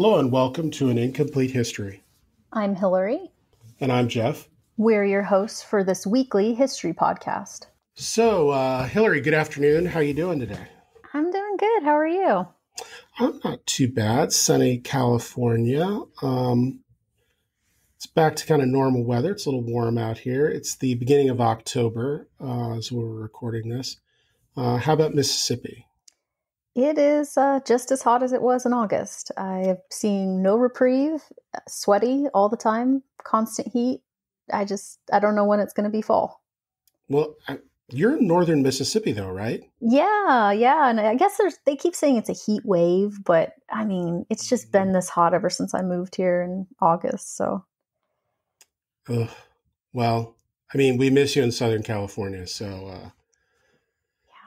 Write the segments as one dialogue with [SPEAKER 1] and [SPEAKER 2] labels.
[SPEAKER 1] Hello and welcome to An Incomplete History.
[SPEAKER 2] I'm Hilary.
[SPEAKER 1] And I'm Geoff.
[SPEAKER 2] We're your hosts for this weekly history podcast.
[SPEAKER 1] So, Hilary, good afternoon. How are you doing today?
[SPEAKER 2] I'm doing good. How are you?
[SPEAKER 1] I'm not too bad. Sunny California. It's back to kind of normal weather. It's a little warm out here. It's the beginning of October as we're recording this. How about Mississippi?
[SPEAKER 2] It is just as hot as it was in August. I have seen no reprieve, sweaty all the time, constant heat. I don't know when it's going to be fall.
[SPEAKER 1] Well, you're in northern Mississippi though, right?
[SPEAKER 2] Yeah. And I guess they keep saying it's a heat wave, but I mean, it's just been this hot ever since I moved here in August. So.
[SPEAKER 1] Well, I mean, we miss you in Southern California, so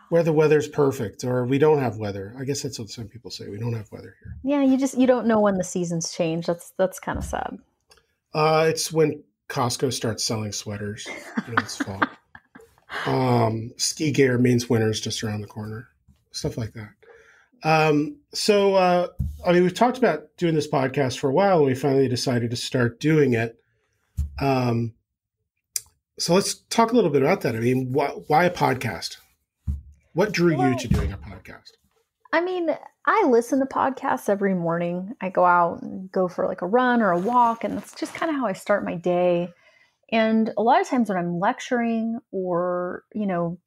[SPEAKER 1] where the weather's perfect, or we don't have weather. I guess that's what some people say. We don't have weather here.
[SPEAKER 2] Yeah, you don't know when the seasons change. That's kind of sad.
[SPEAKER 1] It's when Costco starts selling sweaters. It's fall. Ski gear means winter's just around the corner. Stuff like that. We've talked about doing this podcast for a while, and we finally decided to start doing it. So let's talk a little bit about that. I mean, why a podcast? What drew you to doing a podcast?
[SPEAKER 2] I mean, I listen to podcasts every morning. I go out and go for like a run or a walk, and that's just kind of how I start my day. And a lot of times when I'm lecturing or, going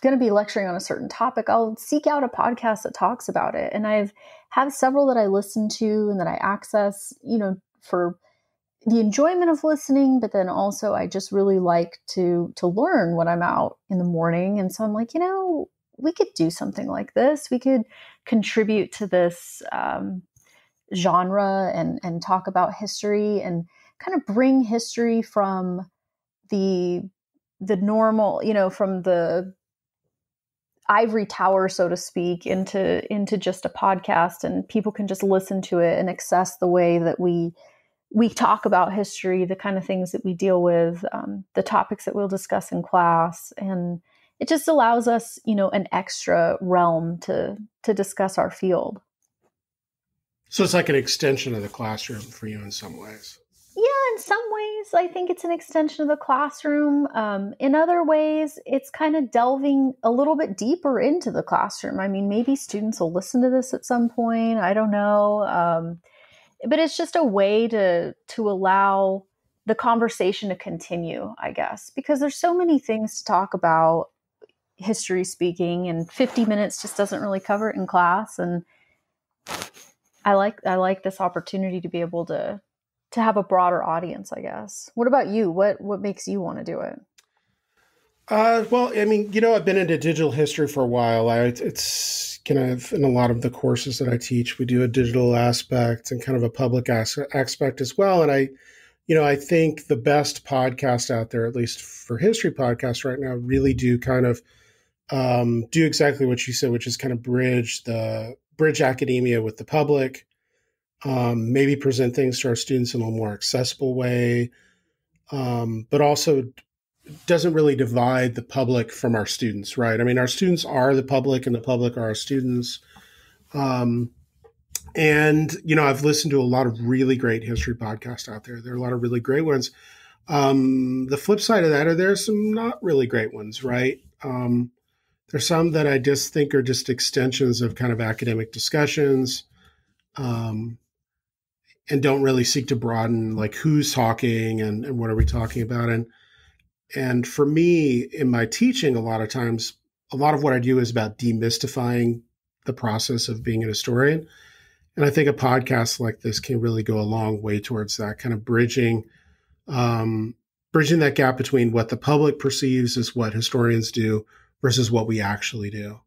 [SPEAKER 2] to be lecturing on a certain topic, I'll seek out a podcast that talks about it. And I've had several that I listen to and that I access, for the enjoyment of listening, but then also I just really like to learn when I'm out in the morning. And so I'm like, we could do something like this. We could contribute to this genre and talk about history and kind of bring history from the normal, from the ivory tower, so to speak, into just a podcast, and people can just listen to it and access the way that we talk about history, the kind of things that we deal with, the topics that we'll discuss in class. And it just allows us, an extra realm to discuss our field.
[SPEAKER 1] So it's like an extension of the classroom for you in some ways.
[SPEAKER 2] Yeah, in some ways, I think it's an extension of the classroom. In other ways, it's kind of delving a little bit deeper into the classroom. I mean, maybe students will listen to this at some point. I don't know. But it's just a way to allow the conversation to continue, I guess, because there's so many things to talk about, history speaking, and 50 minutes just doesn't really cover it in class. And I like this opportunity to be able to have a broader audience, I guess. What about you? What makes you want to do it?
[SPEAKER 1] Well, I mean, I've been into digital history for a while. It's kind of in a lot of the courses that I teach, we do a digital aspect and kind of a public aspect as well. And I think the best podcast out there, at least for history podcasts right now, really do kind of do exactly what you said, which is kind of bridge academia with the public, maybe present things to our students in a more accessible way, but also doesn't really divide the public from our students, right? I mean, our students are the public and the public are our students. And, I've listened to a lot of really great history podcasts out there. There are a lot of really great ones. The flip side of that are there's some not really great ones, right? There's some that I just think are just extensions of kind of academic discussions, and don't really seek to broaden like who's talking and what are we talking about. And for me, in my teaching, a lot of times, a lot of what I do is about demystifying the process of being an historian. And I think a podcast like this can really go a long way towards that, kind of bridging that gap between what the public perceives as what historians do versus what we actually do.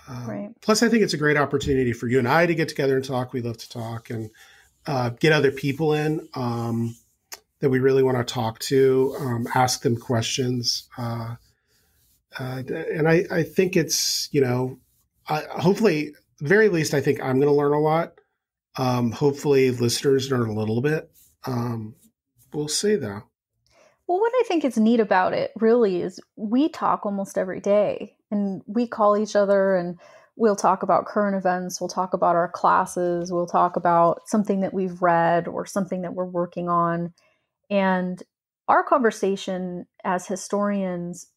[SPEAKER 2] Right.
[SPEAKER 1] Plus, I think it's a great opportunity for you and I to get together and talk. We love to talk and get other people in that we really want to talk to, ask them questions. And I think it's, hopefully, very least, I think I'm going to learn a lot. Hopefully listeners learn a little bit. We'll see though.
[SPEAKER 2] Well, what I think is neat about it really is we talk almost every day and we call each other and We'll talk about current events. We'll talk about our classes. We'll talk about something that we've read or something that we're working on. And our conversation as historians,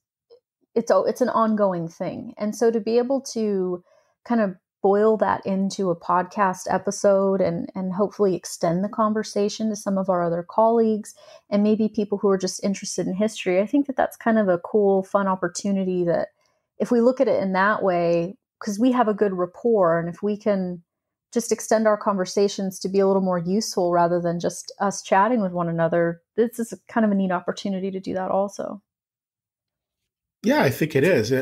[SPEAKER 2] it's an ongoing thing. And so to be able to kind of boil that into a podcast episode and hopefully extend the conversation to some of our other colleagues and maybe people who are just interested in history, I think that that's kind of a cool, fun opportunity that if we look at it in that way, because we have a good rapport, and if we can just extend our conversations to be a little more useful rather than just us chatting with one another, this is kind of a neat opportunity to do that also.
[SPEAKER 1] Yeah, I think it is.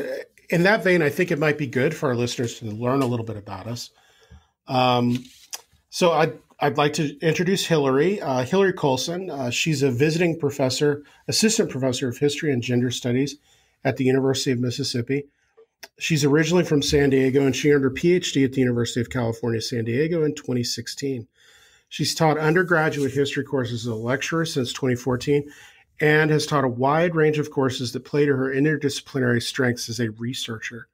[SPEAKER 1] In that vein, I think it might be good for our listeners to learn a little bit about us. So I'd like to introduce Hilary. Hilary Colson. She's a visiting professor, assistant professor of history and gender studies at the University of Mississippi. She's originally from San Diego, and she earned her PhD at the University of California, San Diego in 2016. She's taught undergraduate history courses as a lecturer since 2014 and has taught a wide range of courses that play to her interdisciplinary strengths as a researcher.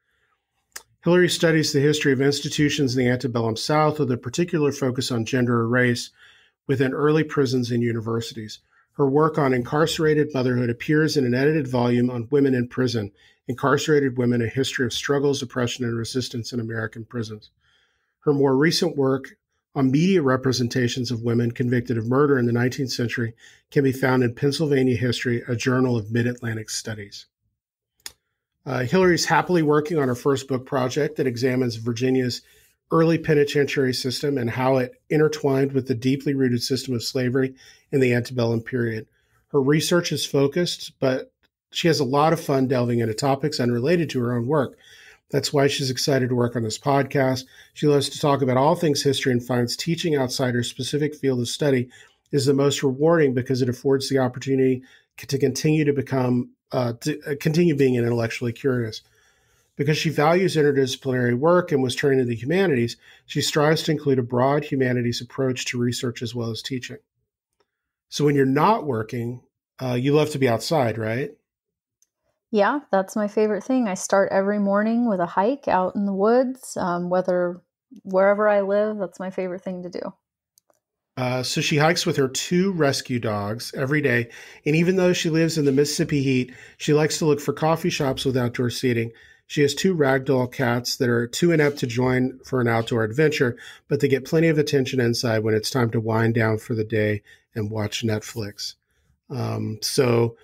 [SPEAKER 1] Hilary studies the history of institutions in the antebellum South with a particular focus on gender or race within early prisons and universities. Her work on incarcerated motherhood appears in an edited volume on women in prison, Incarcerated Women, A History of Struggles, Oppression, and Resistance in American Prisons. Her more recent work on media representations of women convicted of murder in the 19th century can be found in Pennsylvania History, a journal of Mid-Atlantic Studies. Hilary's happily working on her first book project that examines Virginia's early penitentiary system and how it intertwined with the deeply rooted system of slavery in the antebellum period. Her research is focused, but she has a lot of fun delving into topics unrelated to her own work. That's why she's excited to work on this podcast. She loves to talk about all things history and finds teaching outside her specific field of study is the most rewarding because it affords the opportunity to continue being intellectually curious. Because she values interdisciplinary work and was trained in the humanities, she strives to include a broad humanities approach to research as well as teaching. So when you're not working, you love to be outside, right?
[SPEAKER 2] Yeah, that's my favorite thing. I start every morning with a hike out in the woods, wherever I live, that's my favorite thing to do.
[SPEAKER 1] So she hikes with her 2 rescue dogs every day. And even though she lives in the Mississippi heat, she likes to look for coffee shops with outdoor seating. She has 2 ragdoll cats that are too inept to join for an outdoor adventure, but they get plenty of attention inside when it's time to wind down for the day and watch Netflix. So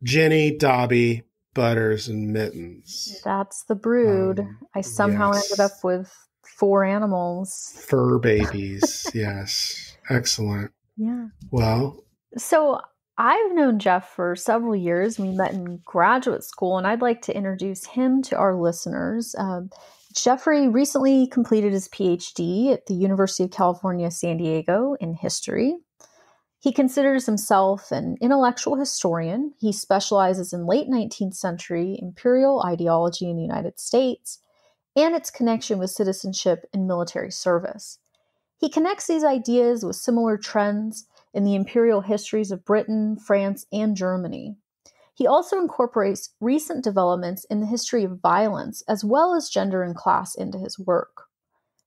[SPEAKER 1] Jenny, Dobby, Butters, and Mittens.
[SPEAKER 2] That's the brood. I somehow ended up with 4 animals.
[SPEAKER 1] Fur babies. Yes. Excellent.
[SPEAKER 2] Yeah.
[SPEAKER 1] Well,
[SPEAKER 2] so I've known Geoff for several years. We met in graduate school, and I'd like to introduce him to our listeners. Jeffrey recently completed his PhD at the University of California, San Diego in history. He considers himself an intellectual historian. He specializes in late 19th century imperial ideology in the United States and its connection with citizenship and military service. He connects these ideas with similar trends in the imperial histories of Britain, France, and Germany. He also incorporates recent developments in the history of violence as well as gender and class into his work.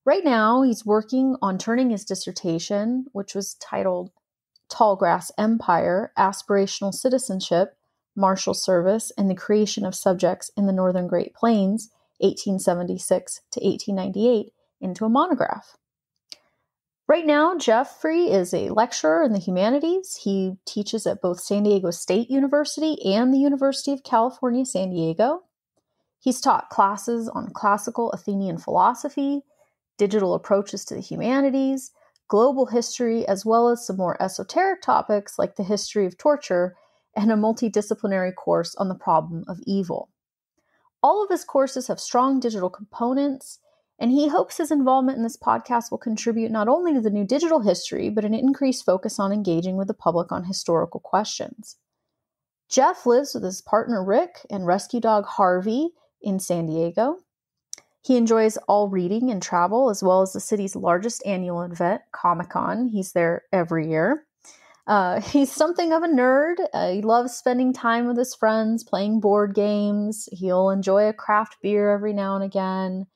[SPEAKER 2] Right now, he's working on turning his dissertation, which was titled Tallgrass Empire, Aspirational Citizenship, Martial Service, and the Creation of Subjects in the Northern Great Plains, 1876 to 1898, into a monograph. Right now, Jeffrey is a lecturer in the humanities. He teaches at both San Diego State University and the University of California, San Diego. He's taught classes on classical Athenian philosophy, digital approaches to the humanities, global history, as well as some more esoteric topics like the history of torture and a multidisciplinary course on the problem of evil. All of his courses have strong digital components, and he hopes his involvement in this podcast will contribute not only to the new digital history, but an increased focus on engaging with the public on historical questions. Geoff lives with his partner Rick and rescue dog Harvey in San Diego. He enjoys all reading and travel, as well as the city's largest annual event, Comic-Con. He's there every year. He's something of a nerd. He loves spending time with his friends, playing board games. He'll enjoy a craft beer every now and again.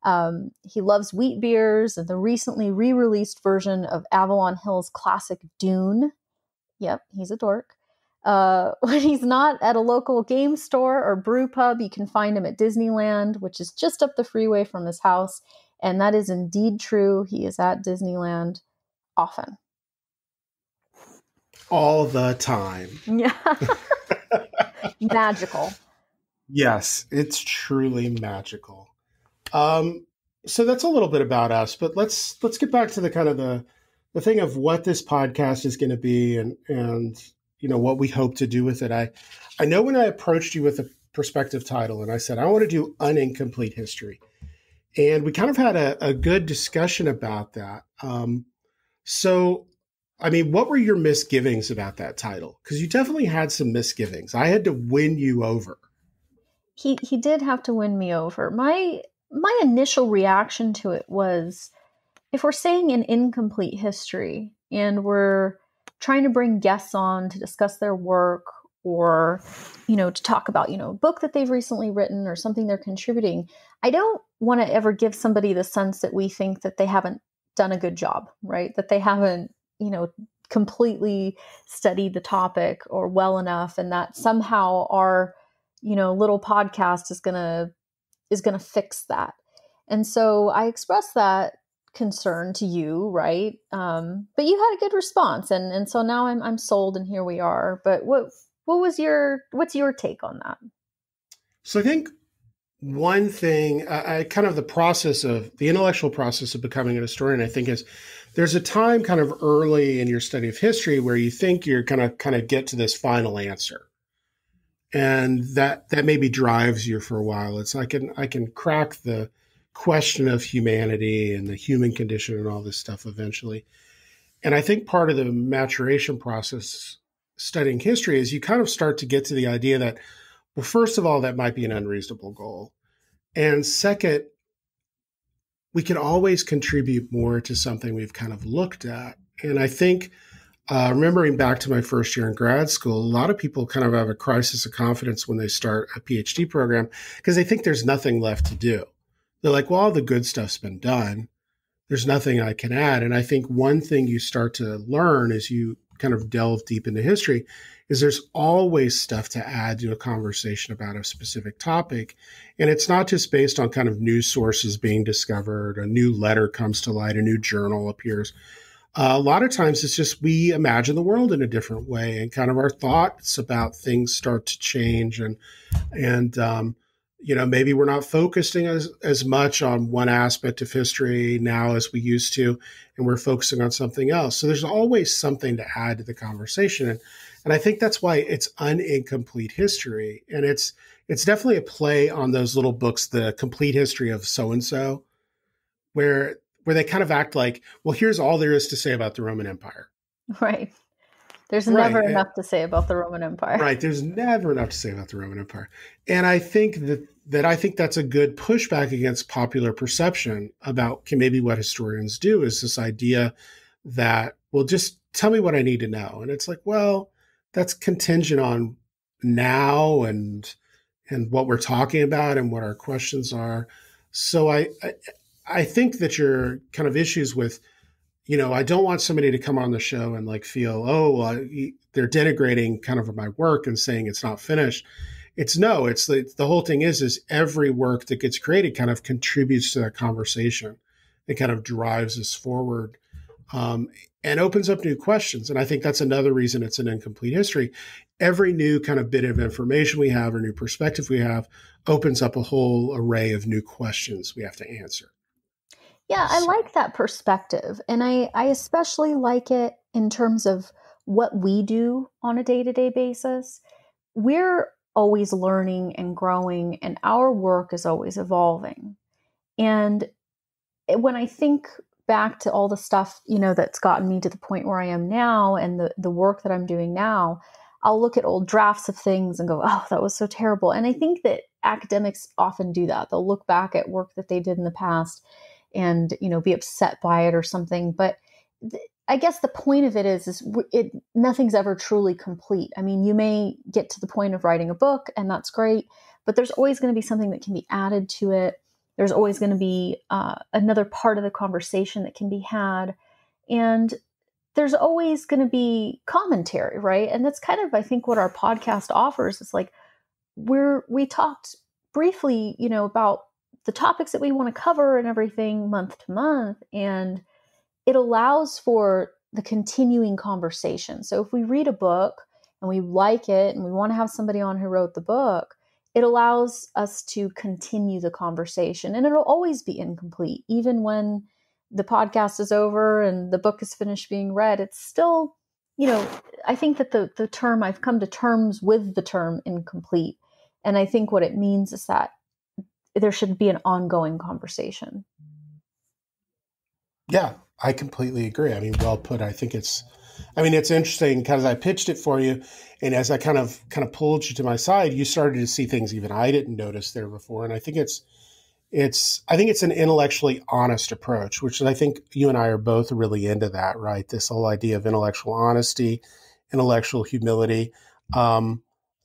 [SPEAKER 2] He loves wheat beers and the recently re-released version of Avalon Hill's classic Dune. Yep, he's a dork. When he's not at a local game store or brew pub, you can find him at Disneyland, which is just up the freeway from his house. And that is indeed true. He is at Disneyland often.
[SPEAKER 1] All the time.
[SPEAKER 2] Yeah. Magical.
[SPEAKER 1] Yes, it's truly magical. So that's a little bit about us, but let's get back to the kind of the thing of what this podcast is going to be and what we hope to do with it. I know when I approached you with a perspective title and I said I want to do an incomplete history, and we kind of had a good discussion about that. So I mean, what were your misgivings about that title? Because you definitely had some misgivings. I had to win you over.
[SPEAKER 2] He did have to win me over. My initial reaction to it was, if we're saying an incomplete history and we're trying to bring guests on to discuss their work or, to talk about, a book that they've recently written or something they're contributing, I don't want to ever give somebody the sense that we think that they haven't done a good job, right? That they haven't, completely studied the topic or well enough, and that somehow our, little podcast is going to fix that. And so I expressed that concern to you, right? But you had a good response, and so now I'm sold, and here we are. But what's your take on that?
[SPEAKER 1] So I think one thing, I kind of the intellectual process of becoming a historian, I think is there's a time kind of early in your study of history where you think you're going to kind of get to this final answer. And that maybe drives you for a while. It's I can crack the question of humanity and the human condition and all this stuff eventually. And I think part of the maturation process studying history is you kind of start to get to the idea that, well, first of all, that might be an unreasonable goal. And second, we can always contribute more to something we've kind of looked at. And I think remembering back to my first year in grad school, a lot of people kind of have a crisis of confidence when they start a PhD program because they think there's nothing left to do. They're like, well, all the good stuff's been done. There's nothing I can add. And I think one thing you start to learn as you kind of delve deep into history is there's always stuff to add to a conversation about a specific topic. And it's not just based on kind of new sources being discovered, a new letter comes to light, a new journal appears. A lot of times it's just we imagine the world in a different way, and kind of our thoughts about things start to change, and maybe we're not focusing as much on one aspect of history now as we used to, and we're focusing on something else. So there's always something to add to the conversation, and I think that's why it's an incomplete history, and it's definitely a play on those little books, The Complete History of So and So, where they kind of act like, well, here's all there is to say about the Roman Empire.
[SPEAKER 2] Right. There's never enough to say about the Roman Empire.
[SPEAKER 1] Right. There's never enough to say about the Roman Empire. And I think that that's a good pushback against popular perception about maybe what historians do is this idea that, well, just tell me what I need to know. And it's like, well, that's contingent on now and what we're talking about and what our questions are. So I think that your kind of issues with, I don't want somebody to come on the show and like feel, they're denigrating kind of my work and saying it's not finished. It's the whole thing is every work that gets created kind of contributes to that conversation. It kind of drives us forward and opens up new questions. And I think that's another reason it's an incomplete history. Every new kind of bit of information we have or new perspective we have opens up a whole array of new questions we have to answer.
[SPEAKER 2] Yeah, I like that perspective. And I especially like it in terms of what we do on a day-to-day basis. We're always learning and growing, and our work is always evolving. And when I think back to all the stuff, that's gotten me to the point where I am now and the work that I'm doing now, I'll look at old drafts of things and go, oh, that was so terrible. And I think that academics often do that. They'll look back at work that they did in the past and, be upset by it or something. But I guess the point of it is nothing's ever truly complete. I mean, you may get to the point of writing a book and that's great, but there's always going to be something that can be added to it. There's always going to be another part of the conversation that can be had. And there's always going to be commentary, right? And that's kind of, I think, what our podcast offers. It's like we talked briefly, about the topics that we want to cover and everything month to month. And it allows for the continuing conversation. So if we read a book and we like it and we want to have somebody on who wrote the book, it allows us to continue the conversation. And it'll always be incomplete. Even when the podcast is over and the book is finished being read, it's still, I think that the term, I've come to terms with the term incomplete. And I think what it means is that there should be an ongoing conversation.
[SPEAKER 1] Yeah, I completely agree. I mean, well put. I think it's interesting because I pitched it for you, and as I kind of pulled you to my side, you started to see things even I didn't notice there before. And I think it's an intellectually honest approach, which I think you and I are both really into that, right? This whole idea of intellectual honesty, intellectual humility.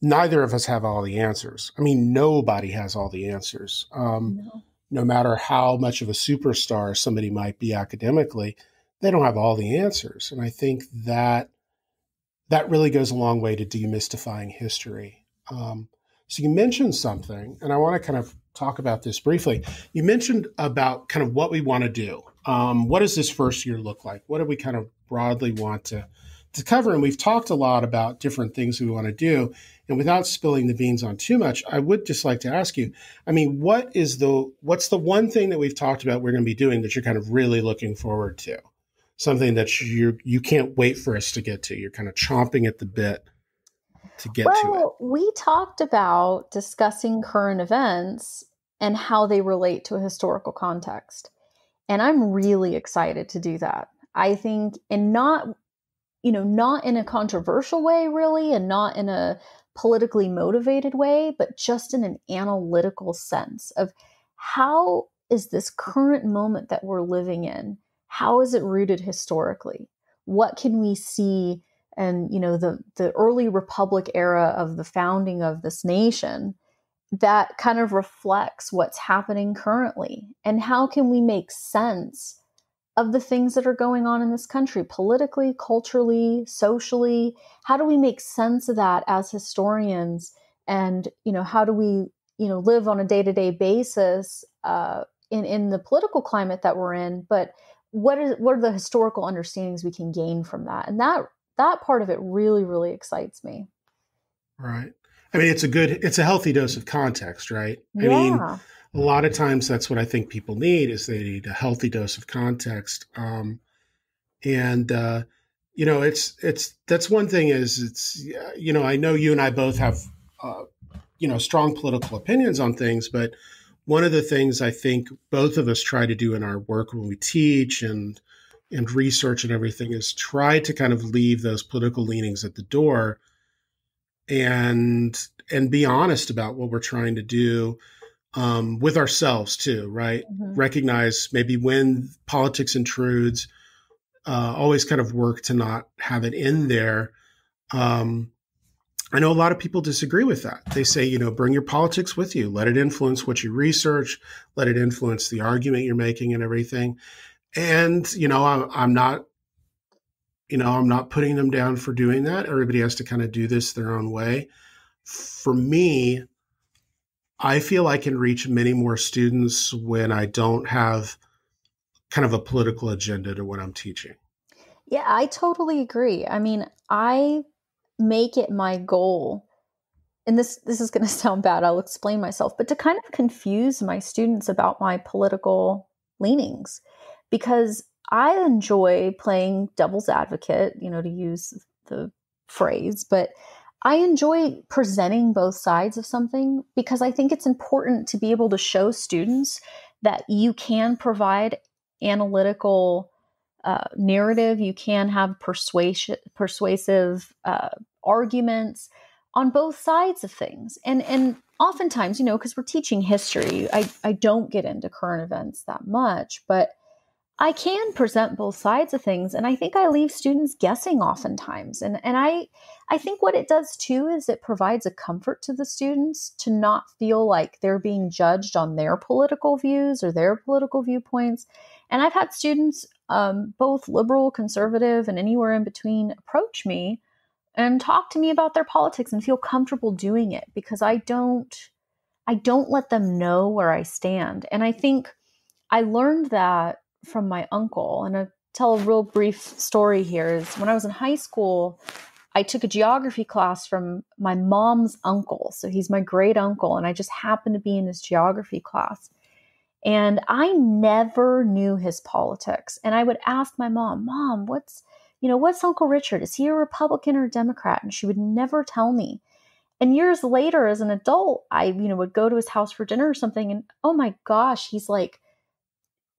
[SPEAKER 1] Neither of us have all the answers. I mean, nobody has all the answers. No matter how much of a superstar somebody might be academically, they don't have all the answers. And I think that really goes a long way to demystifying history. So you mentioned something, and I want to kind of talk about this briefly. You mentioned about kind of what we want to do. What does this first year look like? What do we kind of broadly want to cover? And we've talked a lot about different things we want to do. And without spilling the beans on too much, I would just like to ask you, I mean, what's the one thing that we've talked about we're going to be doing that you're kind of really looking forward to? Something that you can't wait for us to get to. You're kind of chomping at the bit to get to it.
[SPEAKER 2] Well, we talked about discussing current events and how they relate to a historical context. And I'm really excited to do that. I think, and not in a controversial way, really, and not in a politically motivated way, but just in an analytical sense of how is this current moment that we're living in, how is it rooted historically? What can we see? And, the early republic era of the founding of this nation that kind of reflects what's happening currently. And how can we make sense of the things that are going on in this country, politically, culturally, socially? How do we make sense of that as historians? And, how do we, live on a day-to-day basis in the political climate that we're in? But what are the historical understandings we can gain from that? And that part of it really, really excites me.
[SPEAKER 1] Right. I mean, it's a healthy dose of context, right?
[SPEAKER 2] Yeah.
[SPEAKER 1] I mean, a lot of times that's what I think people need is they need a healthy dose of context. That's one thing is I know you and I both have, strong political opinions on things, but one of the things I think both of us try to do in our work when we teach and research and everything is try to kind of leave those political leanings at the door and be honest about what we're trying to do with ourselves too, right?
[SPEAKER 2] Mm-hmm.
[SPEAKER 1] Recognize maybe when politics intrudes, always kind of work to not have it in there. I know a lot of people disagree with that. They say, bring your politics with you. Let it influence what you research. Let it influence the argument you're making and everything. And, I'm not putting them down for doing that. Everybody has to kind of do this their own way. For me, I feel I can reach many more students when I don't have kind of a political agenda to what I'm teaching.
[SPEAKER 2] Yeah, I totally agree. I mean, I make it my goal, and this is going to sound bad, I'll explain myself, but to kind of confuse my students about my political leanings, because I enjoy playing devil's advocate, to use the phrase, but I enjoy presenting both sides of something because I think it's important to be able to show students that you can provide analytical narrative, you can have persuasive arguments on both sides of things. And oftentimes, because we're teaching history, I don't get into current events that much, but I can present both sides of things, and I think I leave students guessing oftentimes. And I think what it does too is it provides a comfort to the students to not feel like they're being judged on their political views or their political viewpoints. And I've had students, both liberal, conservative, and anywhere in between, approach me and talk to me about their politics and feel comfortable doing it because I don't let them know where I stand. And I think I learned that from my uncle. And I'll tell a real brief story here is when I was in high school, I took a geography class from my mom's uncle. So he's my great uncle. And I just happened to be in his geography class. And I never knew his politics. And I would ask my mom, what's Uncle Richard? Is he a Republican or a Democrat? And she would never tell me. And years later, as an adult, I, would go to his house for dinner or something. And oh my gosh, he's like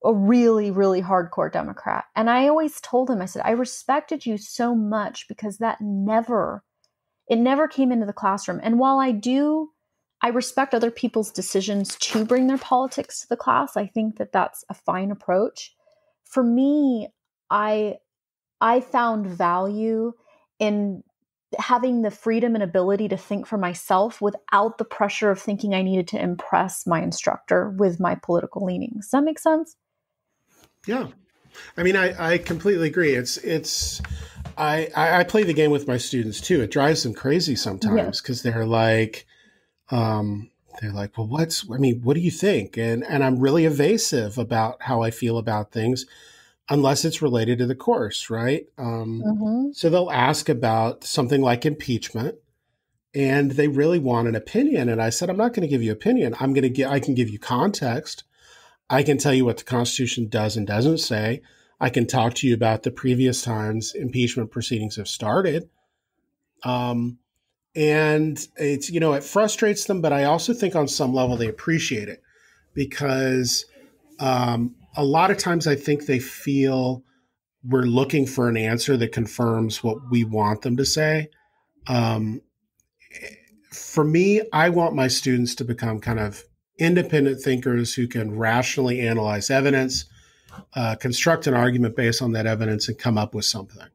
[SPEAKER 2] a really, really hardcore Democrat. And I always told him, I said, I respected you so much because it never came into the classroom. And while I respect other people's decisions to bring their politics to the class. I think that that's a fine approach. For me, I found value in having the freedom and ability to think for myself without the pressure of thinking I needed to impress my instructor with my political leanings. Does that make sense?
[SPEAKER 1] Yeah. I mean, I completely agree. I play the game with my students too. It drives them crazy sometimes because they're like, well, what do you think? And I'm really evasive about how I feel about things unless it's related to the course, right?
[SPEAKER 2] Mm-hmm.
[SPEAKER 1] So they'll ask about something like impeachment and they really want an opinion. And I said, I'm not going to give you opinion. I can give you context. I can tell you what the Constitution does and doesn't say. I can talk to you about the previous times impeachment proceedings have started. And it's, it frustrates them, but I also think on some level they appreciate it because a lot of times I think they feel we're looking for an answer that confirms what we want them to say. For me, I want my students to become kind of independent thinkers who can rationally analyze evidence, construct an argument based on that evidence, and come up with something.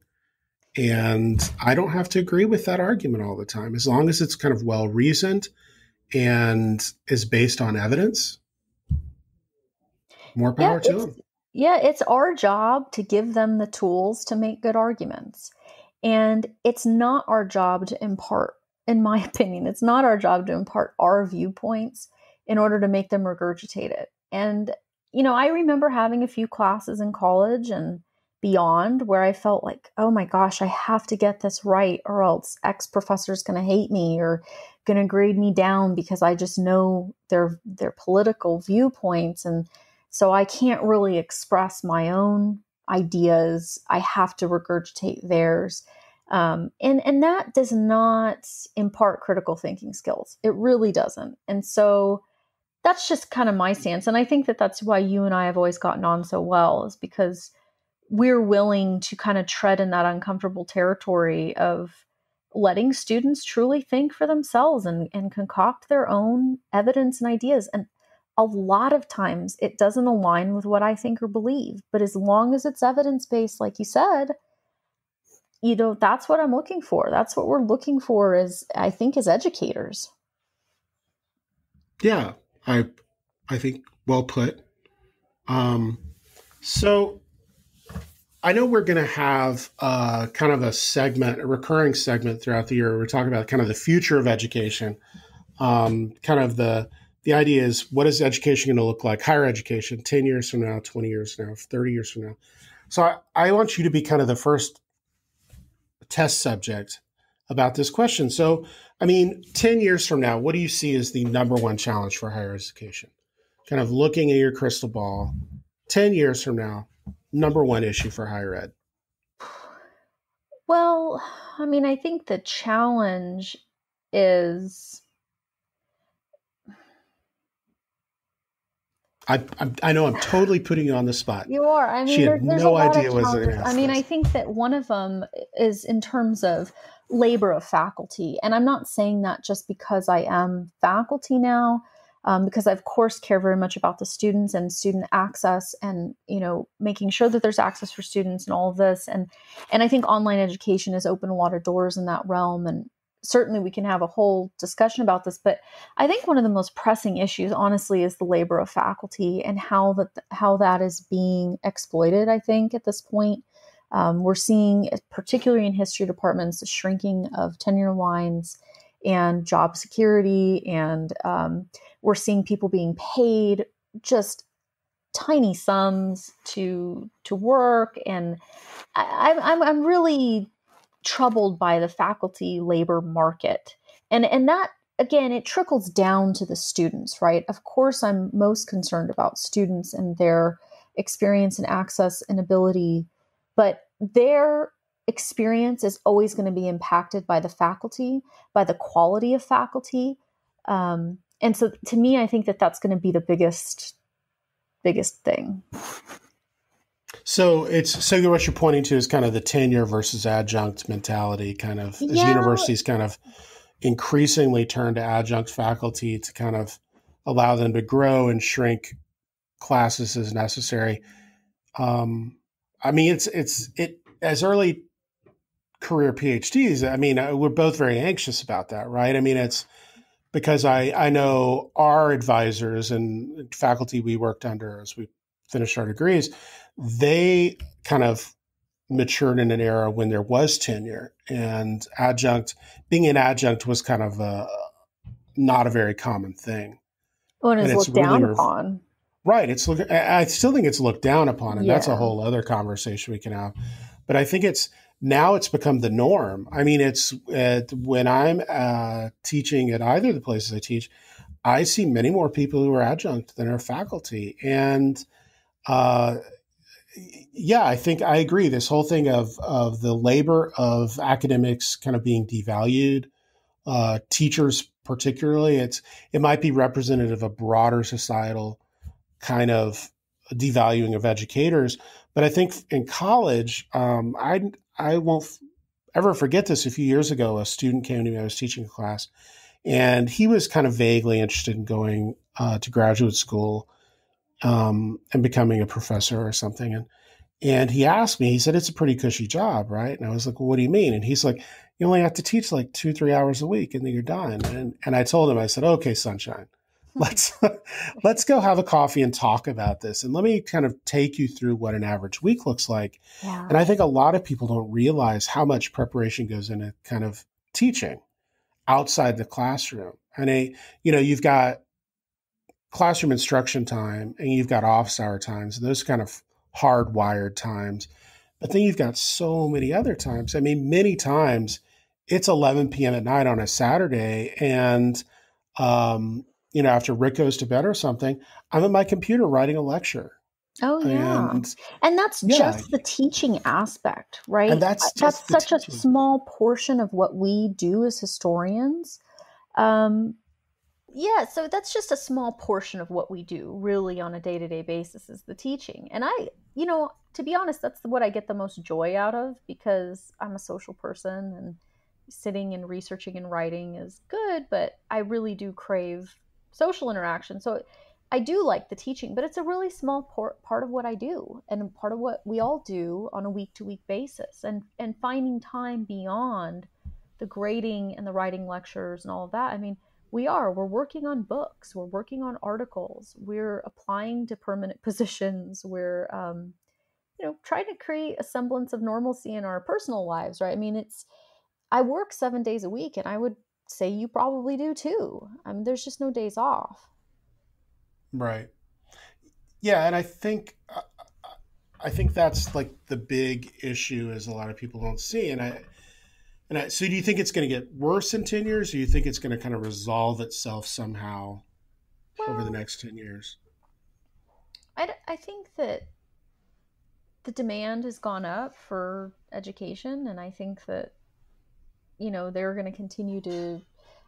[SPEAKER 1] And I don't have to agree with that argument all the time. As long as it's kind of well reasoned and is based on evidence, more
[SPEAKER 2] Yeah,
[SPEAKER 1] power to them.
[SPEAKER 2] it's our job to give them the tools to make good arguments. And it's not our job to impart, in my opinion, it's not our job to impart our viewpoints in order to make them regurgitate it. And, I remember having a few classes in college and beyond where I felt like, oh my gosh, I have to get this right or else X professor's going to hate me or going to grade me down because I just know their political viewpoints. And so I can't really express my own ideas. I have to regurgitate theirs. And that does not impart critical thinking skills. It really doesn't. And so that's just kind of my stance. And I think that that's why you and I have always gotten on so well, is because we're willing to kind of tread in that uncomfortable territory of letting students truly think for themselves and concoct their own evidence and ideas. And a lot of times it doesn't align with what I think or believe. But as long as it's evidence-based, like you said, that's what I'm looking for. That's what we're looking for I think, as educators.
[SPEAKER 1] Yeah, I think well put. So I know we're going to have kind of a recurring segment throughout the year. We're talking about kind of the future of education. Kind of the idea is, what is education going to look like? Higher education, 10 years from now, 20 years from now, 30 years from now. So I want you to be kind of the first test subject about this question. So, 10 years from now, what do you see as the number one challenge for higher education? Kind of looking at your crystal ball, 10 years from now, number one issue for higher ed.
[SPEAKER 2] Well, I think the challenge is...
[SPEAKER 1] I know I'm totally putting you on the spot.
[SPEAKER 2] You are.
[SPEAKER 1] She had
[SPEAKER 2] there's
[SPEAKER 1] no
[SPEAKER 2] a lot
[SPEAKER 1] idea
[SPEAKER 2] of
[SPEAKER 1] what was
[SPEAKER 2] challenges.
[SPEAKER 1] going to ask.
[SPEAKER 2] I think that one of them is in terms of labor of faculty. And I'm not saying that just because I am faculty now. because I, of course, care very much about the students and student access and, making sure that there's access for students and all of this. And I think online education has opened a lot of doors in that realm. And certainly we can have a whole discussion about this, but I think one of the most pressing issues, honestly, is the labor of faculty and how that is being exploited. I think at this point, we're seeing, particularly in history departments, a shrinking of tenure lines and job security, and we're seeing people being paid just tiny sums to work, and I'm really troubled by the faculty labor market. And that, again, it trickles down to the students, right? Of course, I'm most concerned about students and their experience and access and ability, but their experience is always going to be impacted by the faculty, by the quality of faculty. And so to me, I think that that's going to be the biggest thing.
[SPEAKER 1] So what you're pointing to is kind of the tenure versus adjunct mentality, kind of as
[SPEAKER 2] Yeah.
[SPEAKER 1] universities kind of increasingly turn to adjunct faculty to kind of allow them to grow and shrink classes as necessary. I mean, it as early career PhDs. I mean, we're both very anxious about that, right? I mean, it's because I know our advisors and faculty we worked under as we finished our degrees, they kind of matured in an era when there was tenure and being an adjunct was kind of not a very common thing.
[SPEAKER 2] When
[SPEAKER 1] And
[SPEAKER 2] it's
[SPEAKER 1] it's
[SPEAKER 2] looked
[SPEAKER 1] really,
[SPEAKER 2] down upon.
[SPEAKER 1] right. I still think it's looked down upon, and that's a
[SPEAKER 2] Yeah.
[SPEAKER 1] whole other conversation we can have. But I think now it's become the norm. I mean, it's when I'm teaching at either of the places I teach, I see many more people who are adjunct than are faculty. And yeah, I think I agree. This whole thing of the labor of academics kind of being devalued, teachers particularly, it might be representative of broader societal kind of devaluing of educators. But I think in college, I won't ever forget this. A few years ago, a student came to me. I was teaching a class, and he was kind of vaguely interested in going to graduate school and becoming a professor or something. And he asked me, he said, it's a pretty cushy job, right? And I was like, well, what do you mean? And he's like, you only have to teach like 2-3 hours a week and then you're done. And I told him, I said, okay, sunshine, let's, let's go have a coffee and talk about this. And let me kind of take you through what an average week looks like.
[SPEAKER 2] Yeah.
[SPEAKER 1] And I think a lot of people don't realize how much preparation goes into kind of teaching outside the classroom. And you've got classroom instruction time and you've got office hour times, and those kind of hardwired times. But then you've got so many other times. I mean, many times it's 11 p.m. at night on a Saturday. And, after Rick goes to bed or something, I'm at my computer writing a lecture.
[SPEAKER 2] Oh, yeah. And that's
[SPEAKER 1] Yeah.
[SPEAKER 2] just the teaching aspect, right?
[SPEAKER 1] And that's
[SPEAKER 2] That's
[SPEAKER 1] just the
[SPEAKER 2] such a
[SPEAKER 1] teaching.
[SPEAKER 2] small portion of what we do as historians. Yeah, so that's just a small portion of what we do really on a day-to-day basis is the teaching. And to be honest, that's what I get the most joy out of because I'm a social person and sitting and researching and writing is good, but I really do crave social interaction. So I do like the teaching, but it's a really small part of what I do and part of what we all do on a week-to-week basis. And finding time beyond the grading and the writing lectures and all of that. I mean, we're working on books, we're working on articles, we're applying to permanent positions, we're trying to create a semblance of normalcy in our personal lives, right? I mean, I work 7 days a week, and I would say you probably do too. I mean, there's just no days off.
[SPEAKER 1] Right. Yeah, and I think that's like the big issue is a lot of people don't see. So do you think it's going to get worse in 10 years, or do you think it's going to kind of resolve itself somehow over the
[SPEAKER 2] Well,
[SPEAKER 1] next 10 years?
[SPEAKER 2] I think that the demand has gone up for education, and I think that they're going to continue to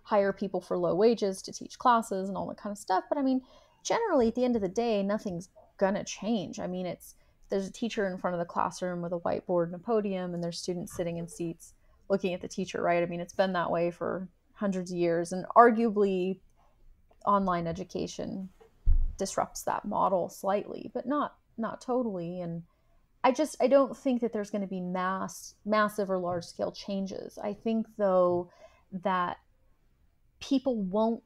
[SPEAKER 2] hire people for low wages to teach classes and all that kind of stuff. But I mean, generally at the end of the day, nothing's going to change. I mean, there's a teacher in front of the classroom with a whiteboard and a podium, and there's students sitting in seats looking at the teacher, right? I mean, it's been that way for hundreds of years, and arguably online education disrupts that model slightly, but not totally. And I don't think that there's going to be massive or large scale changes. I think though that people won't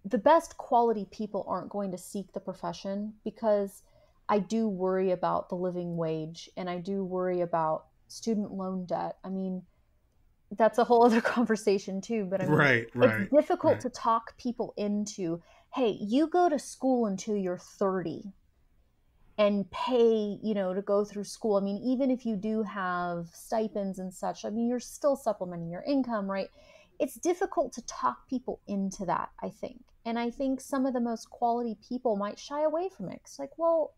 [SPEAKER 2] the best quality people aren't going to seek the profession, because I do worry about the living wage and I do worry about student loan debt. I mean, that's a whole other conversation too, but I mean,
[SPEAKER 1] Right,
[SPEAKER 2] it's
[SPEAKER 1] right,
[SPEAKER 2] difficult
[SPEAKER 1] right.
[SPEAKER 2] to talk people into, hey, you go to school until you're 30 and pay, to go through school. I mean, even if you do have stipends and such, I mean, you're still supplementing your income, right? It's difficult to talk people into that, I think. And I think some of the most quality people might shy away from it. It's like, well,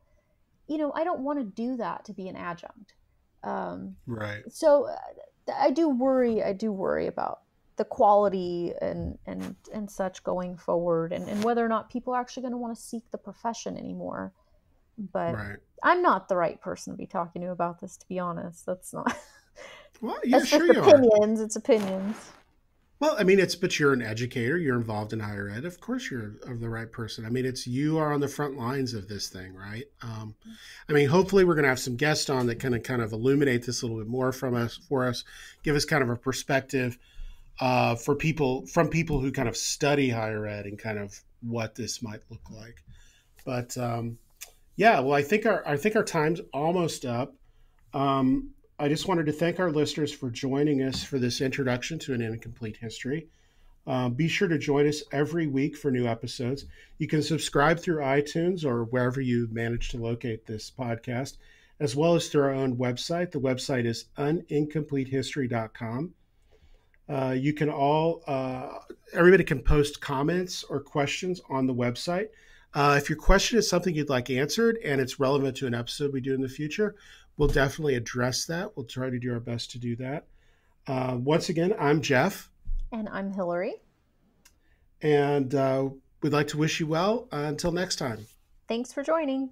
[SPEAKER 2] I don't want to do that to be an adjunct. Um,
[SPEAKER 1] Right.
[SPEAKER 2] so I do worry. I do worry about the quality and such going forward, and whether or not people are actually going to want to seek the profession anymore. But
[SPEAKER 1] Right.
[SPEAKER 2] I'm not the right person to be talking to about this, to be honest. That's not.
[SPEAKER 1] Well, yeah,
[SPEAKER 2] That's
[SPEAKER 1] sure
[SPEAKER 2] just
[SPEAKER 1] you are.
[SPEAKER 2] opinions. It's opinions.
[SPEAKER 1] Well, I mean, but you're an educator. You're involved in higher ed. Of course, you're the right person. I mean, you are on the front lines of this thing, right? I mean, hopefully, we're going to have some guests on that kind of illuminate this a little bit more for us, give us kind of a perspective from people who kind of study higher ed and kind of what this might look like. But yeah, well, I think our time's almost up. I just wanted to thank our listeners for joining us for this introduction to an incomplete history. Be sure to join us every week for new episodes. You can subscribe through iTunes or wherever you manage to locate this podcast, as well as through our own website. The website is unincompletehistory.com. You can everybody can post comments or questions on the website. If your question is something you'd like answered and it's relevant to an episode we do in the future, we'll definitely address that. We'll try to do our best to do that. Once again, I'm Geoff,
[SPEAKER 2] And I'm Hilary.
[SPEAKER 1] and we'd like to wish you well. Until next time.
[SPEAKER 2] Thanks for joining.